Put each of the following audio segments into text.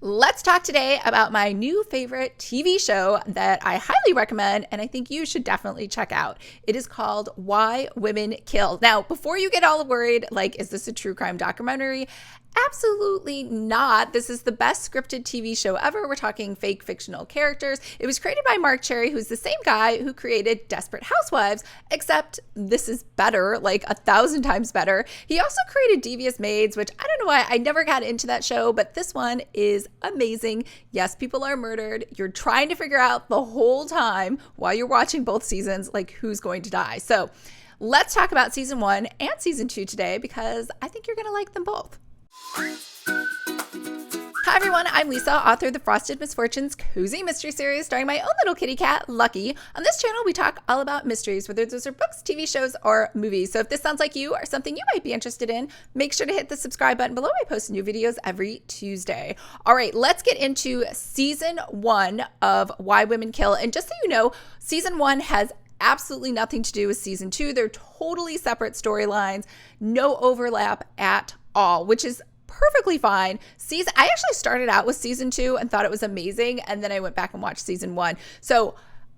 Let's talk today about my new favorite TV show that I highly recommend and I think you should definitely check out. It is called Why Women Kill. Now, before you get all worried, like, is this a true crime documentary? Absolutely not. This is the best scripted TV show ever. We're talking fake fictional characters. It was created by Mark Cherry, who's the same guy who created Desperate Housewives, except this is better, like 1,000 times better. He also created Devious Maids, which I don't know why I never got into that show, but this one is amazing. Yes, people are murdered. You're trying to figure out the whole time while you're watching both seasons, like who's going to die. So let's talk about season 1 and season 2 today because I think you're going to like them both. Hi everyone, I'm Lisa, author of the Frosted Misfortunes Cozy Mystery Series starring my own little kitty cat, Lucky. On this channel, we talk all about mysteries, whether those are books, TV shows, or movies. So if this sounds like you or something you might be interested in, make sure to hit the subscribe button below. I post new videos every Tuesday. All right, let's get into season 1 of Why Women Kill. And just so you know, season 1 has absolutely nothing to do with season 2. They're totally separate storylines, no overlap at all, which is perfectly fine. I actually started out with season 2 and thought it was amazing, and then I went back and watched season 1. So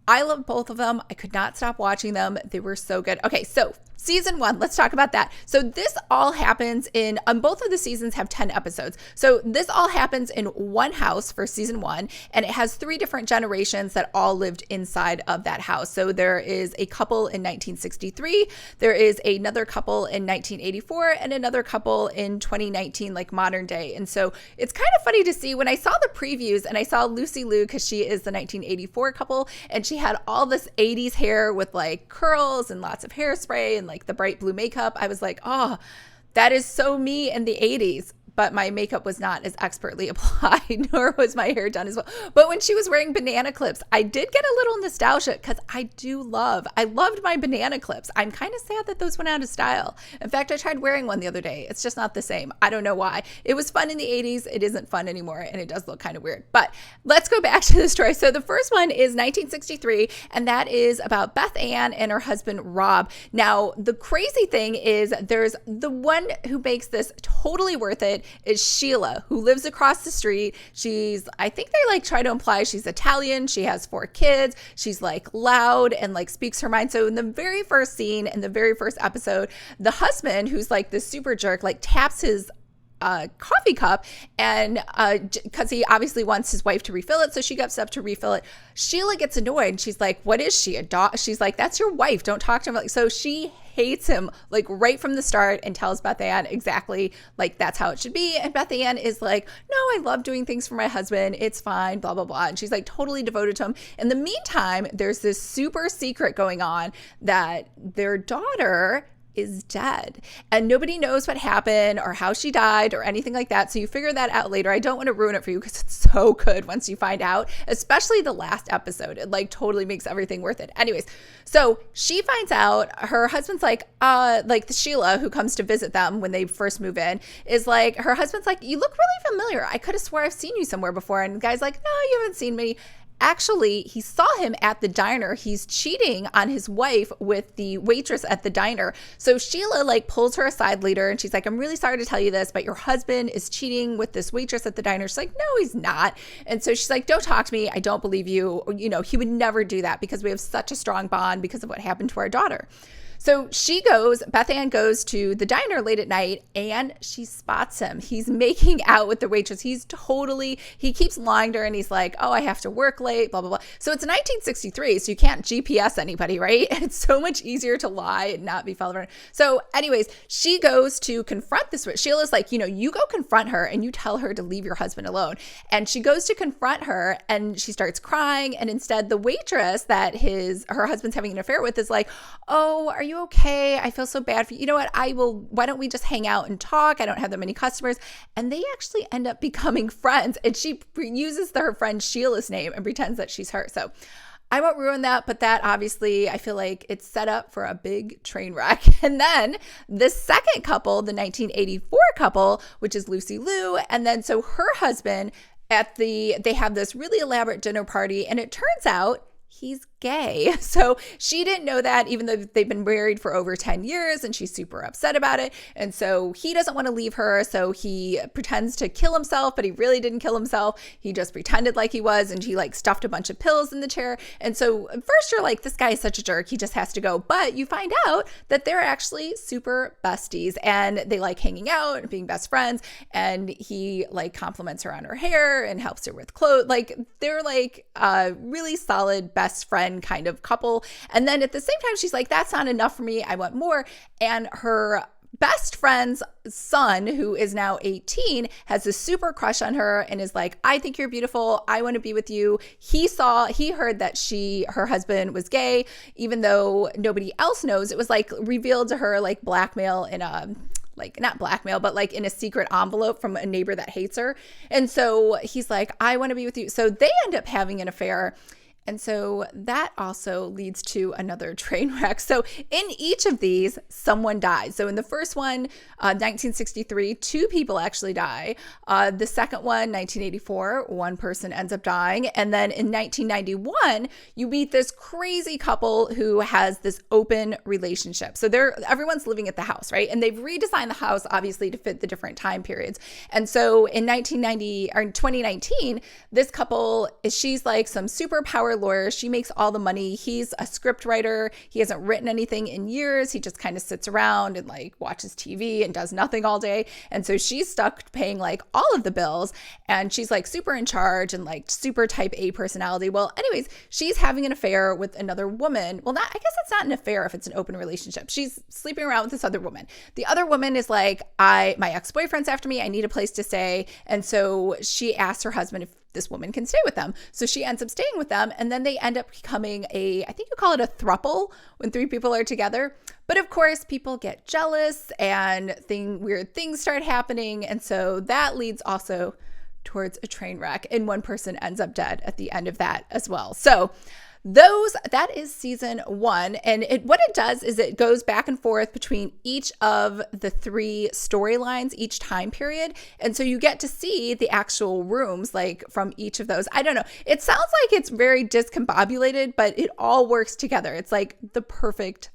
I love both of them. I could not stop watching them. They were so good. Okay, so season 1, let's talk about that. So this all happens both of the seasons have 10 episodes. So this all happens in one house for season 1, and it has 3 different generations that all lived inside of that house. So there is a couple in 1963, there is another couple in 1984, and another couple in 2019, like modern day. And so it's kind of funny to see when I saw the previews and I saw Lucy Liu, because she is the 1984 couple, and she had all this 80s hair with like curls and lots of hairspray and like the bright blue makeup. I was like, oh, that is so me in the 80s. But my makeup was not as expertly applied, nor was my hair done as well. But when she was wearing banana clips, I did get a little nostalgia because I loved my banana clips. I'm kind of sad that those went out of style. In fact, I tried wearing one the other day. It's just not the same. I don't know why. It was fun in the 80s. It isn't fun anymore, and it does look kind of weird. But let's go back to the story. So the first one is 1963, and that is about Beth Ann and her husband, Rob. Now, the crazy thing is there's the one who makes this totally worth it is Sheila, who lives across the street. I think they like try to imply she's Italian. She has 4 kids. She's like loud and like speaks her mind. So in the very first scene, in the very first episode, the husband, who's like this super jerk, like taps his coffee cup, and because he obviously wants his wife to refill it, so she gets up to refill it. Sheila gets annoyed. She's like, what is she, a dog? She's like, that's your wife, don't talk to him. So she hates him like right from the start and tells Beth Ann exactly like that's how it should be. And Beth Ann is like, no, I love doing things for my husband, it's fine, blah blah blah. And she's like totally devoted to him. In the meantime, there's this super secret going on that their daughter is dead, and nobody knows what happened or how she died or anything like that. So you figure that out later. I don't want to ruin it for you because it's so good once you find out, especially the last episode. It like totally makes everything worth it. Anyways, so she finds out her husband's like the Sheila who comes to visit them when they first move in is like, her husband's like, you look really familiar. I could have swore I've seen you somewhere before. And the guy's like, no, you haven't seen me. Actually, he saw him at the diner. He's cheating on his wife with the waitress at the diner. So Sheila like pulls her aside later and she's like, I'm really sorry to tell you this, but your husband is cheating with this waitress at the diner. She's like, no, he's not. And so she's like, don't talk to me. I don't believe you. You know, he would never do that because we have such a strong bond because of what happened to our daughter. So Beth Ann goes to the diner late at night and she spots him. He's making out with the waitress. He keeps lying to her and he's like, oh, I have to work late, blah, blah, blah. So it's 1963, so you can't GPS anybody, right? And it's so much easier to lie and not be followed around. So anyways, she goes to confront this. Sheila's like, you go confront her and you tell her to leave your husband alone. And she goes to confront her and she starts crying. And instead the waitress that her husband's having an affair with is like, oh, are you okay? I feel so bad for you. You know what? Why don't we just hang out and talk? I don't have that many customers. And they actually end up becoming friends. And she uses her friend Sheila's name and pretends that she's her. So I won't ruin that, but that obviously, I feel like it's set up for a big train wreck. And then the second couple, the 1984 couple, which is Lucy Liu. And then so her husband they have this really elaborate dinner party, and it turns out he's gay. So she didn't know that, even though they've been married for over 10 years, and she's super upset about it. And so he doesn't want to leave her. So he pretends to kill himself, but he really didn't kill himself. He just pretended like he was, and he like stuffed a bunch of pills in the chair. And so at first you're like, this guy is such a jerk. He just has to go. But you find out that they're actually super besties, and they like hanging out and being best friends. And he like compliments her on her hair and helps her with clothes. Like they're like a really solid best friend kind of couple. And then at the same time, she's like, that's not enough for me. I want more. And her best friend's son, who is now 18, has a super crush on her and is like, I think you're beautiful. I want to be with you. He heard that her husband was gay, even though nobody else knows. It was like revealed to her like blackmail in a, like not blackmail, but like in a secret envelope from a neighbor that hates her. And so he's like, I want to be with you. So they end up having an affair. And so that also leads to another train wreck. So in each of these, someone dies. So in the first one, 1963, 2 people actually die. The second one, 1984, 1 person ends up dying. And then in 1991, you meet this crazy couple who has this open relationship. So everyone's living at the house, right? And they've redesigned the house, obviously, to fit the different time periods. And so in 2019, this couple, she's like some superpower lawyer. She makes all the money. He's a script writer. He hasn't written anything in years. He just kind of sits around and like watches TV and does nothing all day. And so she's stuck paying like all of the bills, and she's like super in charge and like super type A personality. Well, anyways, she's having an affair with another woman. Well, I guess it's not an affair if it's an open relationship. She's sleeping around with this other woman. The other woman is like, my ex-boyfriend's after me. I need a place to stay. And so she asks her husband if this woman can stay with them. So she ends up staying with them, and then they end up becoming I think you call it a throuple when 3 people are together. But of course, people get jealous and weird things start happening. And so that leads also towards a train wreck, and 1 person ends up dead at the end of that as well. So that is season 1. And what it does is it goes back and forth between each of the 3 storylines, each time period. And so you get to see the actual rooms like from each of those. I don't know. It sounds like it's very discombobulated, but it all works together. It's like the perfect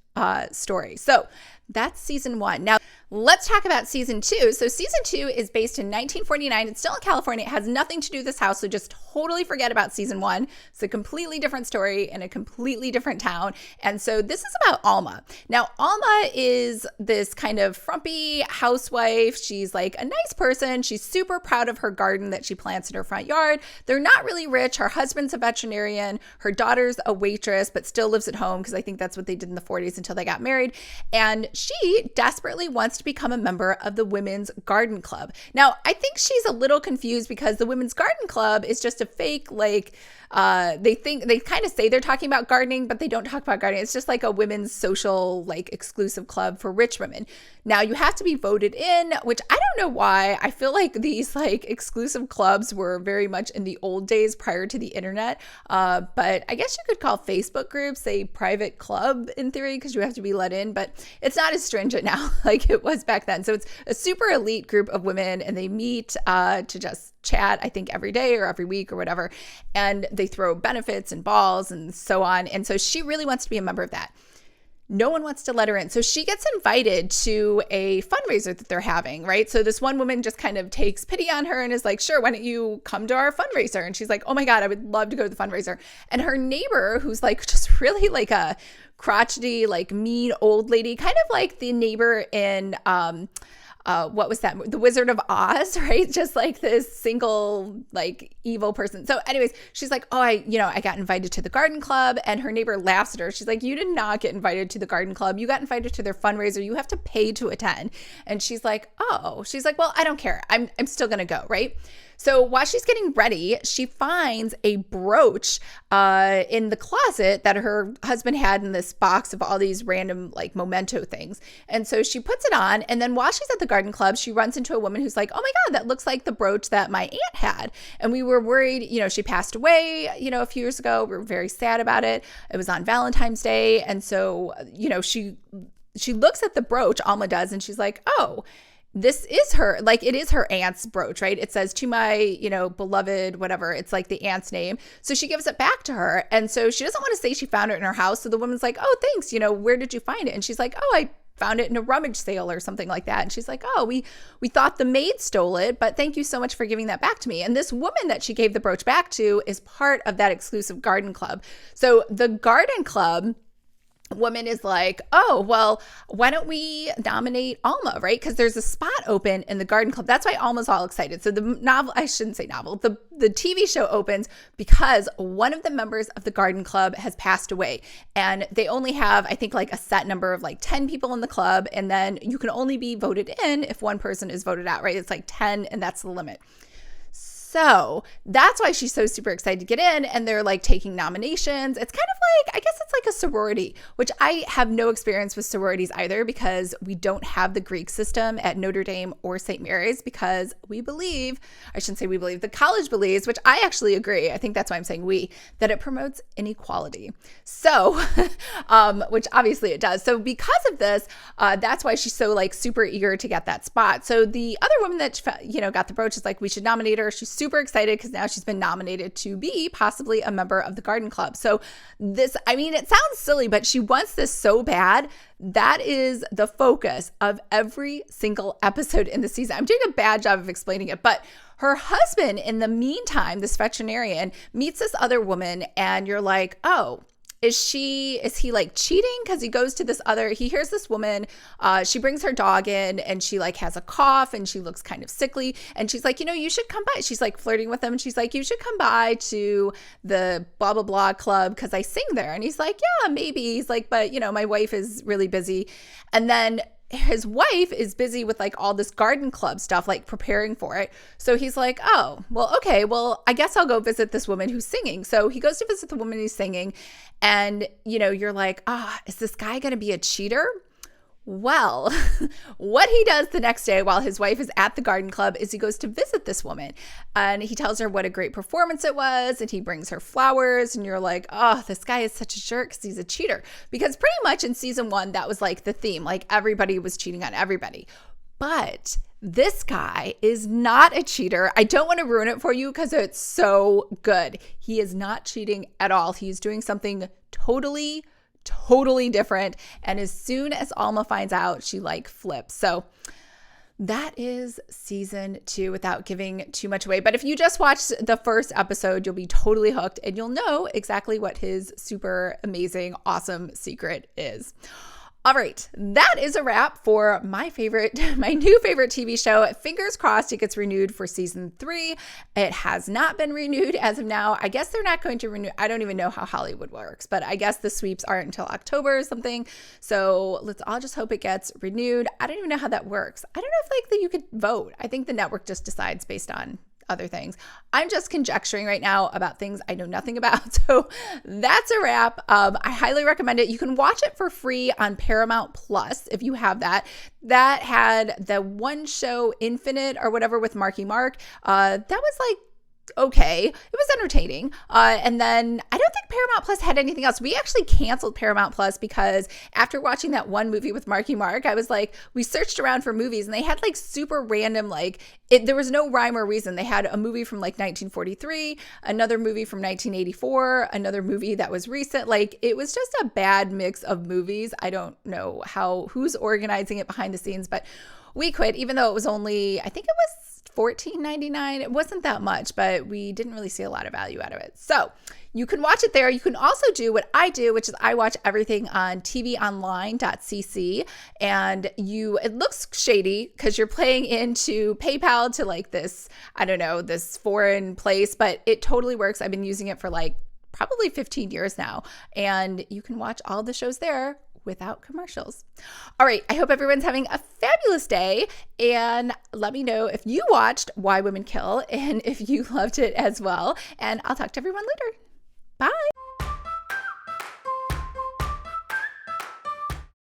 story. So that's season 1. Now, let's talk about season 2. So season 2 is based in 1949. It's still in California. It has nothing to do with this house. So just totally forget about season 1. It's a completely different story in a completely different town. And so this is about Alma. Now, Alma is this kind of frumpy housewife. She's like a nice person. She's super proud of her garden that she plants in her front yard. They're not really rich. Her husband's a veterinarian. Her daughter's a waitress, but still lives at home because I think that's what they did in the 40s until they got married. And she desperately wants to become a member of the Women's Garden Club. Now, I think she's a little confused because the Women's Garden Club is just a fake, like, they kind of say they're talking about gardening, but they don't talk about gardening. It's just like a women's social, like, exclusive club for rich women. Now, you have to be voted in, which I don't know why. I feel like these, like, exclusive clubs were very much in the old days prior to the internet. But I guess you could call Facebook groups a private club in theory because you have to be let in, but it's not as stringent now like it was back then. So it's a super elite group of women, and they meet to just chat, I think every day or every week or whatever. And they throw benefits and balls and so on. And so she really wants to be a member of that. No one wants to let her in. So she gets invited to a fundraiser that they're having, right? So this one woman just kind of takes pity on her and is like, sure, why don't you come to our fundraiser? And she's like, oh my God, I would love to go to the fundraiser. And her neighbor, who's like just really like a crotchety, like mean old lady, kind of like the neighbor in what was that? The Wizard of Oz, right? Just like this single, like evil person. So anyways, she's like, oh, I got invited to the garden club, and her neighbor laughs at her. She's like, you did not get invited to the garden club. You got invited to their fundraiser. You have to pay to attend. And she's like, oh, well, I don't care. I'm still going to go. Right. So while she's getting ready, she finds a brooch in the closet that her husband had in this box of all these random like memento things. And so she puts it on. And then while she's at the garden club, she runs into a woman who's like, oh my God, that looks like the brooch that my aunt had. And we were worried, she passed away, a few years ago. We were very sad about it. It was on Valentine's Day. And so, she looks at the brooch, Alma does, and she's like, oh, this is her, like, it is her aunt's brooch, right? It says to my, beloved, whatever. It's like the aunt's name. So she gives it back to her. And so she doesn't want to say she found it in her house. So the woman's like, oh, thanks. Where did you find it? And she's like, oh, I found it in a rummage sale or something like that. And she's like, oh, we thought the maid stole it, but thank you so much for giving that back to me. And this woman that she gave the brooch back to is part of that exclusive garden club. So the garden club woman is like, oh, well, why don't we nominate Alma, right? Because there's a spot open in the garden club. That's why Alma's all excited. So the novel, I shouldn't say novel, the TV show opens because one of the members of the garden club has passed away. And they only have, I think, like a set number of like 10 people in the club. And then you can only be voted in if one person is voted out, right? It's like 10 and that's the limit. So that's why she's so super excited to get in, and they're like taking nominations. It's kind of like, I guess it's like a sorority, which I have no experience with sororities either because we don't have the Greek system at Notre Dame or St. Mary's because we believe, I shouldn't say we believe, the college believes, which I actually agree. I think that's why I'm saying we, that it promotes inequality. So, which obviously it does. So because of this, that's why she's so like super eager to get that spot. So the other woman that, got the brooch is like, we should nominate her. She's super excited because now she's been nominated to be possibly a member of the garden club. So this, I mean, it sounds silly, but she wants this so bad. That is the focus of every single episode in the season. I'm doing a bad job of explaining it, but her husband, in the meantime, this veterinarian, meets this other woman, and you're like, oh, is he like cheating? Because he goes to this other, he hears this woman, she brings her dog in and she like has a cough and she looks kind of sickly. And she's like, you should come by. She's like flirting with him. And she's like, you should come by to the blah, blah, blah club because I sing there. And he's like, yeah, maybe. He's like, but my wife is really busy. And then his wife is busy with like all this garden club stuff, like preparing for it. So he's like, oh, well, okay, well, I guess I'll go visit this woman who's singing. So he goes to visit the woman who's singing. And, you're like, is this guy going to be a cheater? Well, what he does the next day while his wife is at the garden club is he goes to visit this woman and he tells her what a great performance it was. And he brings her flowers and you're like, oh, this guy is such a jerk because he's a cheater. Because pretty much in season 1, that was like the theme, like everybody was cheating on everybody. But this guy is not a cheater. I don't want to ruin it for you because it's so good. He is not cheating at all. He's doing something totally different. And as soon as Alma finds out, she like flips. So that is season 2 without giving too much away. But if you just watched the first episode, you'll be totally hooked and you'll know exactly what his super amazing, awesome secret is. All right, that is a wrap for my new favorite TV show. Fingers crossed it gets renewed for season 3. It has not been renewed as of now. I guess they're not going to renew. I don't even know how Hollywood works, but I guess the sweeps aren't until October or something. So let's all just hope it gets renewed. I don't even know how that works. I don't know if that you could vote. I think the network just decides based on other things. I'm just conjecturing right now about things I know nothing about. So that's a wrap. I highly recommend it. You can watch it for free on Paramount Plus if you have that. That had the one show Infinite or whatever with Marky Mark. That was like, okay, it was entertaining. And then I don't think Paramount Plus had anything else. We actually canceled Paramount Plus because after watching that one movie with Marky Mark, I was like, we searched around for movies and they had like super random, there was no rhyme or reason. They had a movie from like 1943, another movie from 1984, another movie that was recent. Like it was just a bad mix of movies. I don't know who's organizing it behind the scenes, but we quit, even though it was only, I think it was $14.99. It wasn't that much, but we didn't really see a lot of value out of it. So you can watch it there. You can also do what I do, which is I watch everything on tvonline.cc. And it looks shady because you're paying into PayPal to like this, I don't know, this foreign place, but it totally works. I've been using it for like probably 15 years now. And you can watch all the shows there without commercials. All right, I hope everyone's having a fabulous day, and let me know if you watched Why Women Kill and if you loved it as well, and I'll talk to everyone later. Bye.